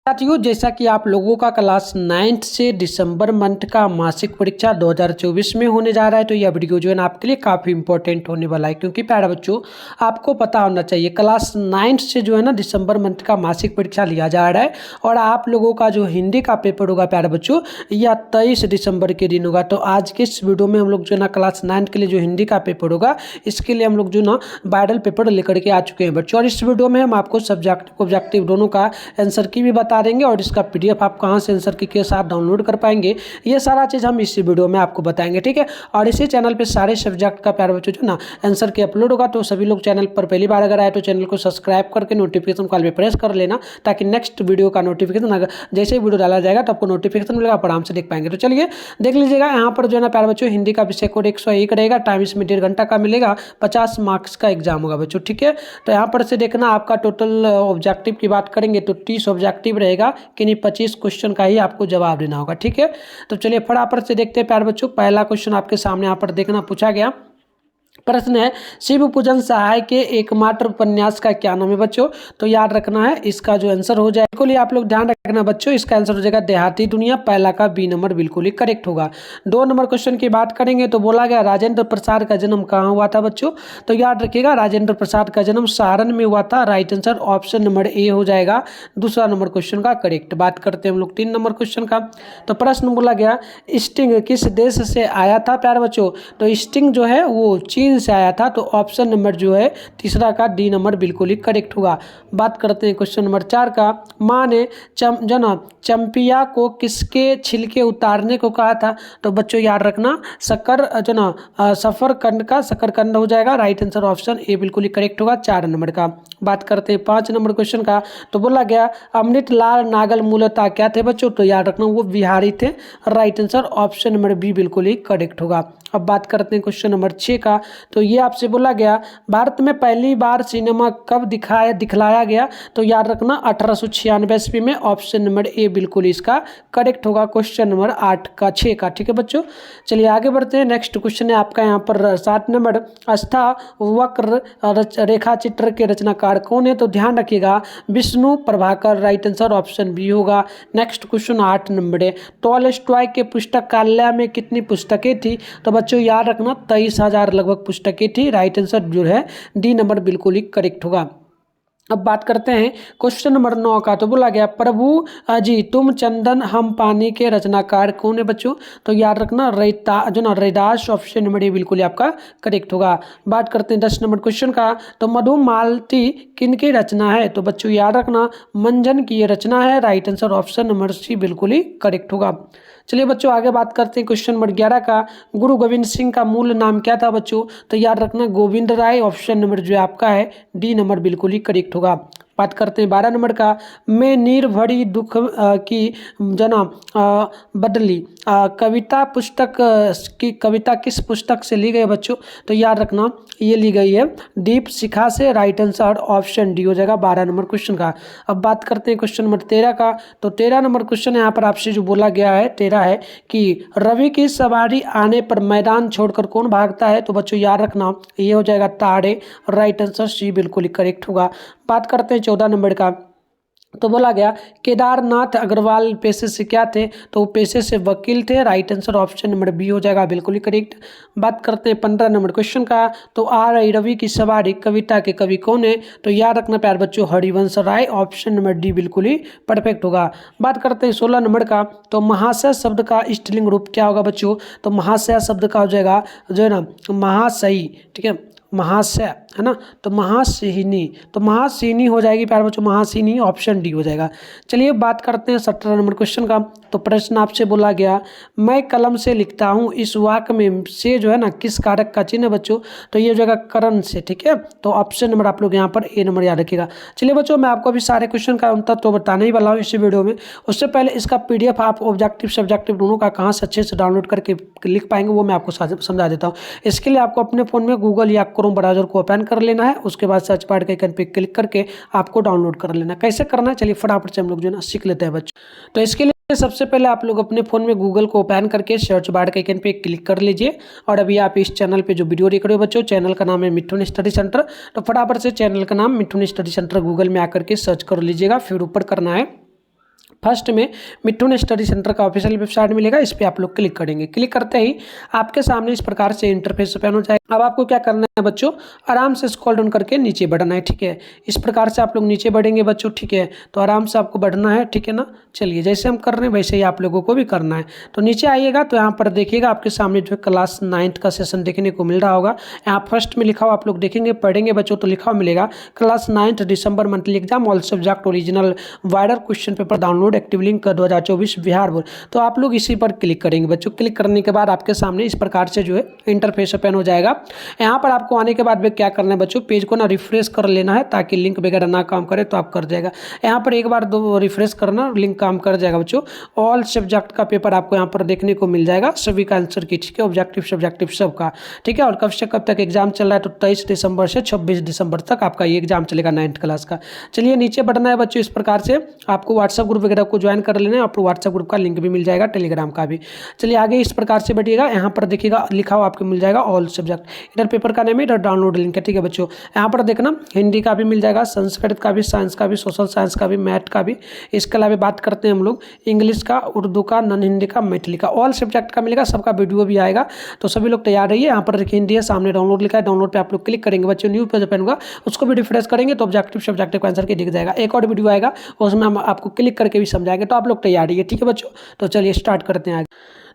साथियों, जैसा कि आप लोगों का क्लास 9th से दिसंबर मंथ का मासिक परीक्षा 2024 में होने जा रहा है, तो यह वीडियो जो है ना आपके लिए काफ़ी इंपॉर्टेंट होने वाला है। क्योंकि प्यारे बच्चों, आपको पता होना चाहिए क्लास 9th से जो है ना दिसंबर मंथ का मासिक परीक्षा लिया जा रहा है। और आप लोगों का जो हिंदी का पेपर होगा प्यारे बच्चों, यह 23 दिसंबर के दिन होगा। तो आज के इस वीडियो में हम लोग जो है ना क्लास 9th के लिए जो हिंदी का पेपर होगा, इसके लिए हम लोग जो ना वायरल पेपर लेकर के आ चुके हैं बच्चों। और इस वीडियो में हम आपको सब्जेक्टिव ऑब्जेक्टिव दोनों का आंसर की भी बता देंगे और इसका पीडीएफ आप कहां से आंसर की के साथ डाउनलोड कर पाएंगे, ये सारा चीज़ हम इसी वीडियो में आपको बताएंगे, ठीक है। और इसी चैनल पे सारे सब्जेक्ट का प्यारे बच्चों जो ना आंसर की अपलोड होगा। तो सभी लोग चैनल पर पहली बार अगर आए तो चैनल को सब्सक्राइब करके नोटिफिकेशन कॉल पे प्रेस कर लेना, ताकि नेक्स्ट वीडियो का नोटिफिकेशन अगर जैसे ही वीडियो डाला जाएगा तो आपको नोटिफिकेशन मिलेगा, आप आराम से देख पाएंगे। तो चलिए देख लीजिएगा। यहाँ पर जो है ना प्यारे बच्चों, हिंदी का विषय कोड 101 रहेगा, टाइम इसमें 1.5 घंटा का मिलेगा, 50 मार्क्स का एग्जाम होगा बच्चों, ठीक है। तो यहाँ पर से देखना, आपका टोटल ऑब्जेक्टिव की बात करेंगे तो 30 ऑब्जेक्टिव रहेगा, किन्हीं 25 क्वेश्चन का ही आपको जवाब देना होगा, ठीक है। तो चलिए फटाफट से देखते हैं प्यारे बच्चों। पहला क्वेश्चन आपके सामने यहाँ पर देखना पूछा गया। प्रश्न है, शिव पूजन सहाय के एकमात्र उपन्यास का क्या नाम है बच्चों? तो याद रखना है, इसका जो आंसर हो जाए, बिल्कुल ही आप लोग ध्यान रखना बच्चों, इसका आंसर हो जाएगा देहाती दुनिया। पहला का बी नंबर बिल्कुल ही करेक्ट होगा। 2 नंबर क्वेश्चन की बात करेंगे तो बोला गया राजेंद्र प्रसाद का जन्म कहाँ हुआ था बच्चों? तो याद रखिएगा, राजेंद्र प्रसाद का जन्म सारण में हुआ था। Right answer option number A हो जाएगा, दूसरा नंबर क्वेश्चन का करेक्ट। बात करते हैं हम लोग 3 नंबर क्वेश्चन का। तो प्रश्न बोला गया, स्टिंग किस देश से आया था प्यारे बच्चों? तो स्टिंग जो है वो चीन से आया था। तो ऑप्शन नंबर जो है तीसरा का डी नंबर बिल्कुल ही करेक्ट होगा। बात करते हैं क्वेश्चन नंबर 4 का। माँ ने चंपिया को किसके छिलके उतारने को कहा था? तो बच्चों याद रखना, सफरकंद का शकरकंद हो जाएगा। राइट आंसर ऑप्शन ए बिल्कुल ही करेक्ट होगा, 4 नंबर का। बात करते हैं 5 नंबर क्वेश्चन का। तो बोला गया अमृत लाल नागल मूलतः क्या थे बच्चों? तो याद रखना, वो बिहारी थे। Right answer option number B बिल्कुल ही करेक्ट होगा। अब बात करते हैं क्वेश्चन नंबर 6 का। तो ये आपसे बोला गया भारत में पहली बार सिनेमा कब दिखलाया गया? तो याद रखना 1896 ईस्वी में। ऑप्शन नंबर ए बिल्कुल इसका करेक्ट होगा, क्वेश्चन नंबर 6 का, ठीक है बच्चों। चलिए आगे बढ़ते हैं। नेक्स्ट क्वेश्चन है आपका यहाँ पर 7 नंबर। अष्टावक्र रेखा चित्र के रचनाकार कौन है? तो ध्यान रखिएगा, Vishnu Prabhakar. Right answer option B होगा। नेक्स्ट क्वेश्चन 8 नंबर है। टॉलस्टॉय के पुस्तकालय में कितनी पुस्तकें थी? तो बच्चों याद रखना 23,000 लगभग पुस्तकें थी। राइट आंसर जो है डी नंबर बिल्कुल ही करेक्ट होगा। अब बात करते हैं क्वेश्चन नंबर 9 का। तो बोला गया प्रभु जी तुम चंदन हम पानी के रचनाकार कौन है बच्चों? तो याद रखना रैदास। ऑप्शन नंबर ए बिल्कुल आपका करेक्ट होगा। बात करते हैं 10 नंबर क्वेश्चन का। तो मधुमालती किनकी रचना है? तो बच्चों याद रखना मंजन की ये रचना है। Right answer option number C बिल्कुल ही करेक्ट होगा। चलिए बच्चों आगे बात करते हैं क्वेश्चन नंबर 11 का। गुरु गोविंद सिंह का मूल नाम क्या था बच्चों? तो याद रखना गोविंद राय। ऑप्शन नंबर जो आपका है डी नंबर बिल्कुल ही करेक्ट होगा। बात करते हैं 12 नंबर का। मैं नीर भरी दुख की जना बदली कविता पुस्तक की कविता किस पुस्तक से ली गई है बच्चों? तो याद रखना ये ली गई है दीप शिखा से। राइट आंसर ऑप्शन डी हो जाएगा 12 नंबर क्वेश्चन का। अब बात करते हैं क्वेश्चन नंबर 13 का। तो 13 नंबर क्वेश्चन यहाँ पर आपसे जो बोला गया है 13 है कि रवि की सवारी आने पर मैदान छोड़कर कौन भागता है? तो बच्चों याद रखना ये हो जाएगा ताड़े। राइट आंसर सी बिल्कुल ही करेक्ट होगा। बात करते हैं 14 नंबर का। तो बोला गया केदारनाथ अग्रवाल पेशे से क्या थे? तो वो पेशे से वकील थे। Right answer option number B हो जाएगा बिल्कुल ही करेक्ट। बात करते हैं 15 नंबर क्वेश्चन का। तो रवि की सवारी कविता के कवि कौन है? तो याद रखना प्यार बच्चों Harivansh Rai. Option number D बिल्कुल ही परफेक्ट होगा। बात करते हैं 16 नंबर का। तो महाशय शब्द का स्त्रीलिंग रूप क्या होगा बच्चों? तो महाशय शब्द का हो जाएगा जो है ना महाशयी, ठीक है, महाशय है ना, तो महासिनी, तो महासिनी हो जाएगी प्यारे बच्चों, महासिनी। ऑप्शन डी हो जाएगा। चलिए बात करते हैं 17 नंबर क्वेश्चन का। तो प्रश्न आपसे बोला गया मैं कलम से लिखता हूँ, इस वाक्य में से जो है ना किस कारक का चिन्ह है बच्चों? तो ये हो जाएगा करण से, ठीक है। तो ऑप्शन नंबर आप लोग यहाँ पर ए नंबर याद रखिएगा। चलिए बच्चों मैं आपको अभी सारे क्वेश्चन का उत्तर तो बताने ही वाला हूँ इसी वीडियो में। उससे पहले इसका पीडीएफ आप ऑब्जेक्टिव सब्जेक्टिव दोनों का कहाँ से अच्छे से डाउनलोड करके लिख पाएंगे वो मैं आपको समझा देता हूँ। इसके लिए आपको अपने फ़ोन में गूगल या क्रोम ब्राउज़र को ओपन कर लेना है। उसके बाद सर्च बार के आइकन पे क्लिक करके आपको डाउनलोड कर लेना। कैसे करना है चलिए फटाफट से हम लोग जो है ना सीख लेते हैं बच्चों। तो इसके लिए सबसे पहले आप लोग अपने फ़ोन में गूगल को ओपन करके सर्च बार के आइकन पे क्लिक कर लीजिए। और अभी आप इस चैनल पे जो वीडियो देख रहे हो बच्चों, चैनल का नाम है मिठुन स्टडी सेंटर। तो फटाफट से चैनल का नाम मिठुन स्टडी सेंटर गूगल में आकर के सर्च कर लीजिएगा। फिर ऊपर करना है फर्स्ट में मिठुन स्टडी सेंटर का ऑफिशियल वेबसाइट मिलेगा, इस पर आप लोग क्लिक करेंगे। क्लिक करते ही आपके सामने इस प्रकार से इंटरफेस ओपन हो जाएगा। अब आपको क्या करना है बच्चों, आराम से स्क्रॉल डाउन करके नीचे बढ़ना है, ठीक है। इस प्रकार से आप लोग नीचे बढ़ेंगे बच्चों, ठीक है। तो आराम से आपको बढ़ना है, ठीक है ना। चलिए, जैसे हम कर रहे हैं वैसे ही आप लोगों को भी करना है। तो नीचे आइएगा तो यहाँ पर देखिएगा आपके सामने जो क्लास 9 का सेशन देखने को मिल रहा होगा। यहाँ फर्स्ट में लिखा हुआ आप लोग देखेंगे, पढ़ेंगे बच्चों तो लिखा हुआ मिलेगा class 9 December monthly exam all subject original viral question paper download active link 2024 Bihar board. तो आप लोग इसी पर क्लिक करेंगे बच्चों। क्लिक करने के बाद आपके सामने इस प्रकार से जो है इंटरफेस ओपन हो जाएगा। यहाँ पर आपको आने के बाद में क्या करना है बच्चों, पेज को ना रिफ्रेश कर लेना है ताकि लिंक वगैरह ना काम करे तो आप कर जाएगा। यहाँ पर एक बार दो रिफ्रेश करना, लिंक काम कर जाएगा बच्चों। ऑल सब्जेक्ट का पेपर आपको यहाँ पर देखने को मिल जाएगा, सभी का आंसर की, ठीक है। ऑब्जेक्टिव सब्जेक्टिव सबका, ठीक है। और कब से कब तक एग्जाम चल रहा है, तो 23 दिसंबर से 26 दिसंबर तक आपका ये एग्जाम चलेगा 9th क्लास का। चलिए, नीचे बढ़ना है बच्चों। इस प्रकार से आपको व्हाट्सएप ग्रुप वगैरह को ज्वाइन कर लेना है, आपको व्हाट्सएप ग्रुप का लिंक भी मिल जाएगा, टेलीग्राम का भी। चलिए आगे इस प्रकार से बढ़िएगा। यहाँ पर देखिएगा लिखा हुआ आपको मिल जाएगा ऑल सब्जेक्ट, इधर पेपर का नेम है, इधर डाउनलोड लिंक है, ठीक है बच्चों। यहाँ पर देखना हिंदी का भी मिल जाएगा, संस्कृत का भी, साइंस का भी, सोशल साइंस का भी, मैथ का भी। इसके अलावा बात करते हैं हम लोग इंग्लिश का, उर्दू का, नॉन हिंदी का, मैथिली का, ऑल सब्जेक्ट का मिलेगा, सबका वीडियो भी आएगा। तो सभी लोग तैयार रहिए। यहाँ पर देखिए हिंदी है, सामने डाउनलोड लिखा है, डाउनलोड पे आप लोग क्लिक करेंगे बच्चों। न्यू पेज ओपन होगा, उसको भी रिफ्रेश करेंगे तो ऑब्जेक्टिव सब्जेक्टिव का आंसर की दिख जाएगा। एक और वीडियो आएगा, उसमें हम आपको क्लिक करके भी समझाएंगे। तो आप लोग तैयार रहिए, ठीक है बच्चों। तो चलिए स्टार्ट करते हैं आगे।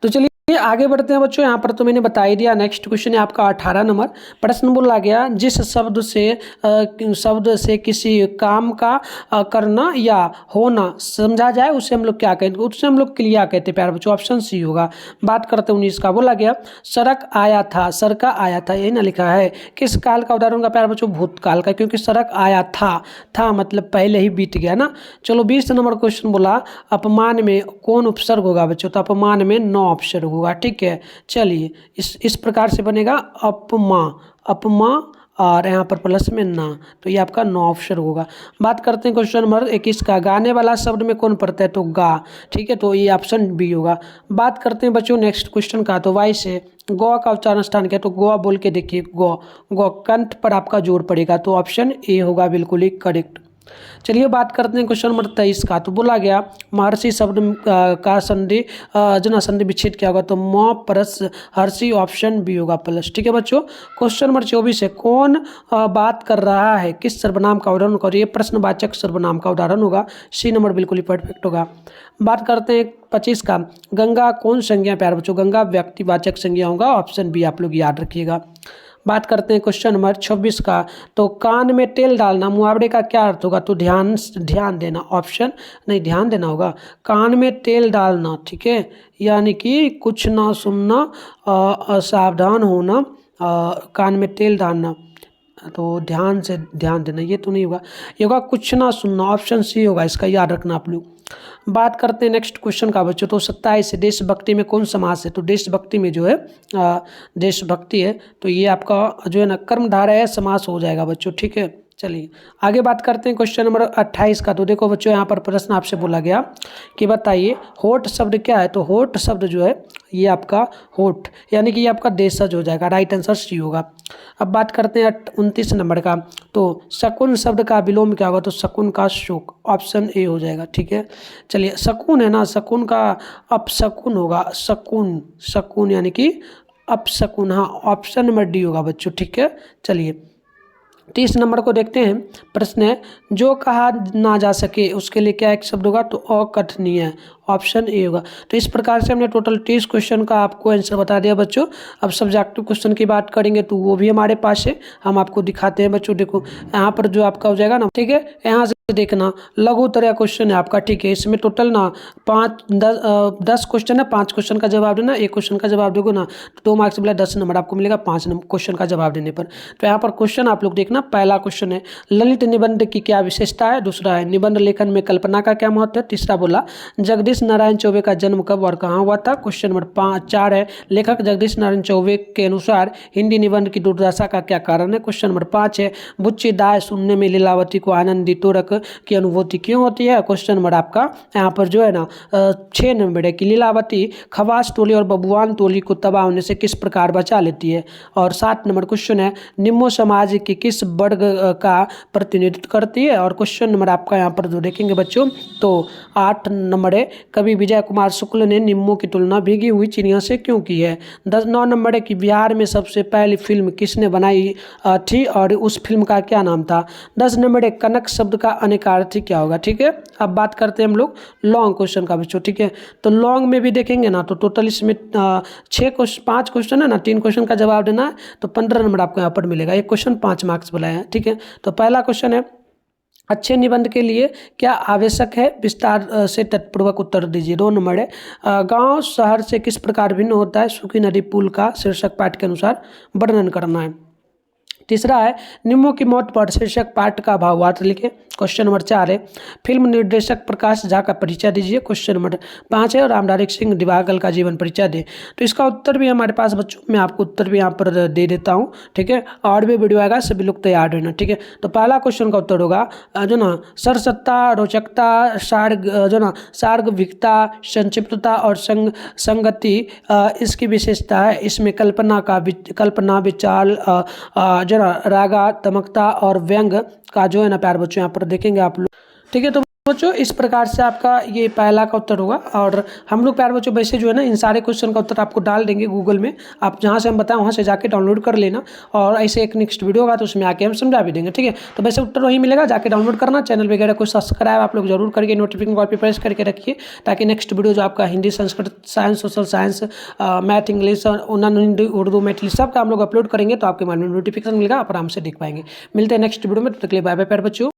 तो चलिए आगे बढ़ते हैं बच्चों। यहाँ पर तो मैंने बता ही दिया। नेक्स्ट क्वेश्चन है आपका 18 नंबर। प्रश्न बोला गया, जिस शब्द से किसी काम का करना या होना समझा जाए उसे हम लोग क्या कहते हैं, उससे हम लोग क्रिया कहते हैं प्यारे बच्चों। ऑप्शन सी होगा। बात करते हैं 19 का। बोला गया सड़क आया था, सरका आया था, यही ना लिखा है। किस काल का उदाहरण का प्यारे बच्चों, भूतकाल का, क्योंकि सड़क आया था मतलब पहले ही बीत गया ना। चलो 20 नंबर क्वेश्चन बोला, अपमान में कौन उपसर्ग होगा बच्चों, तो अपमान में 9 उपसर्ग होगा, ठीक है। चलिए इस प्रकार से बनेगा अपमा और यहाँ पर प्लस में ना, तो ये आपका 9 ऑप्शन होगा। बात करते हैं क्वेश्चन नंबर 21 का। गाने वाला शब्द में कौन पड़ता है, तो गा, ठीक है। तो ये ऑप्शन बी होगा। बात करते हैं बच्चों नेक्स्ट क्वेश्चन का। तो वाई से गौ का उच्चारण स्थान क्या, तो गोवा बोल के देखिए, गौ कंठ पर आपका जोर पड़ेगा, तो ऑप्शन ए होगा बिल्कुल ही करेक्ट। चलिए बात करते हैं क्वेश्चन नंबर 23 का। तो बोला गया महर्षि शब्द का संधि जना संधि विच्छेद क्या होगा, तो म परस हर्षि, ऑप्शन बी होगा प्लस, ठीक है बच्चों। क्वेश्चन नंबर 24 है, कौन बात कर रहा है, किस सर्वनाम का उदाहरण होगा, ये प्रश्नवाचक सर्वनाम का उदाहरण होगा, सी नंबर बिल्कुल ही परफेक्ट होगा। बात करते हैं 25 का। गंगा कौन संज्ञा प्यारे बच्चों, गंगा व्यक्तिवाचक संज्ञा होगा, ऑप्शन बी आप लोग याद रखिएगा। बात करते हैं क्वेश्चन नंबर 26 का। तो कान में तेल डालना मुहावरे का क्या अर्थ होगा, तो ध्यान देना, ऑप्शन नहीं, ध्यान देना होगा। कान में तेल डालना, ठीक है, यानी कि कुछ ना सुनना, असावधान होना, कान में तेल डालना, तो ध्यान देना, ये तो नहीं होगा, ये होगा कुछ ना सुनना, ऑप्शन सी होगा, इसका याद रखना आप लोग। बात करते हैं नेक्स्ट क्वेश्चन का बच्चों। तो 27 देशभक्ति में कौन समास है, तो देशभक्ति में जो है देशभक्ति है, तो ये आपका जो है ना कर्मधारय है, समास हो जाएगा बच्चों, ठीक है। चलिए आगे बात करते हैं क्वेश्चन नंबर 28 का। तो देखो बच्चों यहाँ पर प्रश्न आपसे बोला गया कि बताइए होठ शब्द क्या है, तो होठ शब्द जो है ये आपका होठ, यानी कि ये आपका देशज हो जाएगा, राइट आंसर सी होगा। अब बात करते हैं 29 नंबर का। तो शकुन शब्द का विलोम क्या होगा, तो शकुन का शोक, ऑप्शन ए हो जाएगा, ठीक है। चलिए शकुन है ना, शकुन का अपशकुन होगा, शकुन यानी कि अपशकुन, हाँ ऑप्शन नंबर डी होगा बच्चों, ठीक है। चलिए 30 नंबर को देखते हैं। प्रश्न है, जो कहा ना जा सके उसके लिए क्या एक शब्द होगा, तो अकथनीय, ऑप्शन ए होगा। तो इस प्रकार से हमने टोटल 30 क्वेश्चन का आपको आंसर बता दिया बच्चों। अब सब्जेक्टिव क्वेश्चन की बात करेंगे तो वो भी हमारे पास है, हम आपको दिखाते हैं बच्चों। देखो यहाँ पर जो आपका हो जाएगा ना, ठीक है, यहाँ से देखना लघुत्तरीय क्वेश्चन है आपका, ठीक है। इसमें टोटल ना 10 क्वेश्चन है, 5 क्वेश्चन का जवाब देना, 1 क्वेश्चन का जवाब दोगे ना तो 2 मार्क्स मिला 10 नंबर आपको मिलेगा 5 क्वेश्चन का जवाब देने पर। तो यहाँ पर क्वेश्चन आप लोग देखना। पहला क्वेश्चन है, ललित निबंध की क्या विशेषता है। दूसरा है, निबंध लेखन में कल्पना का क्या महत्व है। तीसरा बोला, जगदीश नारायण चौबे का जन्म कब और कहाँ हुआ था। क्वेश्चन नंबर 4 है, लेखक जगदीश नारायण चौबे के अनुसार हिंदी निबंध की दुर्दशा का क्या कारण है। क्वेश्चन नंबर 5 है, बुच्ची दाय सुनने में लीलावती को आनंदी तोरक की अनुभूति क्यों होती है। क्वेश्चन नंबर आपका यहाँ पर जो है ना 6 नंबर है कि लीलावती खवास टोली और बबुआन टोली को तबाह होने से किस प्रकार बचा लेती है। और 7 नंबर क्वेश्चन है निम्नो समाज के किस वर्ग का प्रतिनिधित्व करती है। और क्वेश्चन नंबर आपका यहाँ पर जो देखेंगे बच्चों तो 8 नंबर है कवि विजय कुमार शुक्ल ने निम्मों की तुलना भीगी हुई चिड़िया से क्यों की है। 9 नंबर है कि बिहार में सबसे पहली फिल्म किसने बनाई थी और उस फिल्म का क्या नाम था। 10 नंबर है कनक शब्द का अनेकार्थी क्या होगा। ठीक है, अब बात करते हैं हम लोग लॉन्ग क्वेश्चन का बच्चों। ठीक है, तो लॉन्ग में भी देखेंगे ना तो टोटल इसमें 5 क्वेश्चन है ना, 3 क्वेश्चन का जवाब देना है तो 15 नंबर आपको यहाँ पर मिलेगा। एक क्वेश्चन 5 मार्क्स बोला है। ठीक है, तो पहला क्वेश्चन है अच्छे निबंध के लिए क्या आवश्यक है, विस्तार से तत्पूर्वक उत्तर दीजिए। 2 नंबर है गांव शहर से किस प्रकार भिन्न होता है, सूखी नदी पुल का शीर्षक पाठ के अनुसार वर्णन करना है। तीसरा है निम्नों की मौत पर शीर्षक पाठ का भावार्थ लिखे। क्वेश्चन नंबर 4 है फिल्म निर्देशक प्रकाश झा का परिचय दीजिए। क्वेश्चन नंबर 5 है रामधारी सिंह दिवाकर का जीवन परिचय दे। तो इसका उत्तर भी हमारे पास बच्चों, मैं आपको उत्तर भी यहाँ पर दे देता हूँ। ठीक है, और भी वीडियो आएगा, सभी लोग तैयार रहना। ठीक है, तो पहला क्वेश्चन का उत्तर होगा जो ना सरसत्ता, रोचकता, सार्गविकता, संक्षिप्तता और संगति इसकी विशेषता है। इसमें कल्पना विचार जो ना रागात्मकता और व्यंग का जो है ना प्यार बच्चों यहाँ पर देखेंगे आप लोग। ठीक है, तो बच्चों इस प्रकार से आपका ये पहला का उत्तर होगा। और हम लोग प्यार बच्चों वैसे जो है ना इन सारे क्वेश्चन का उत्तर आपको डाल देंगे गूगल में, आप जहाँ से हम बताएं वहाँ से जाके डाउनलोड कर लेना। और ऐसे एक नेक्स्ट वीडियो होगा तो उसमें आके हम समझा भी देंगे। ठीक है, तो वैसे उत्तर वही मिलेगा, जाके डाउनलोड करना। चैनल वगैरह को सब्सक्राइब आप लोग जरूर करके नोटिफिकेशन कॉल पर प्रेस करके रखिए ताकि नेक्स्ट वीडियो जो आपका Hindi, Sanskrit, science, social science, math, English, Hindi, Urdu, Maithili सब का हम लोग अपलोड करेंगे तो आपके मोबाइल में नोटिफिकेशन मिलेगा, आप आराम से देख पाएंगे। मिलते हैं नेक्स्ट वीडियो में, तब तक के लिए बाय बाय प्यारे बच्चों।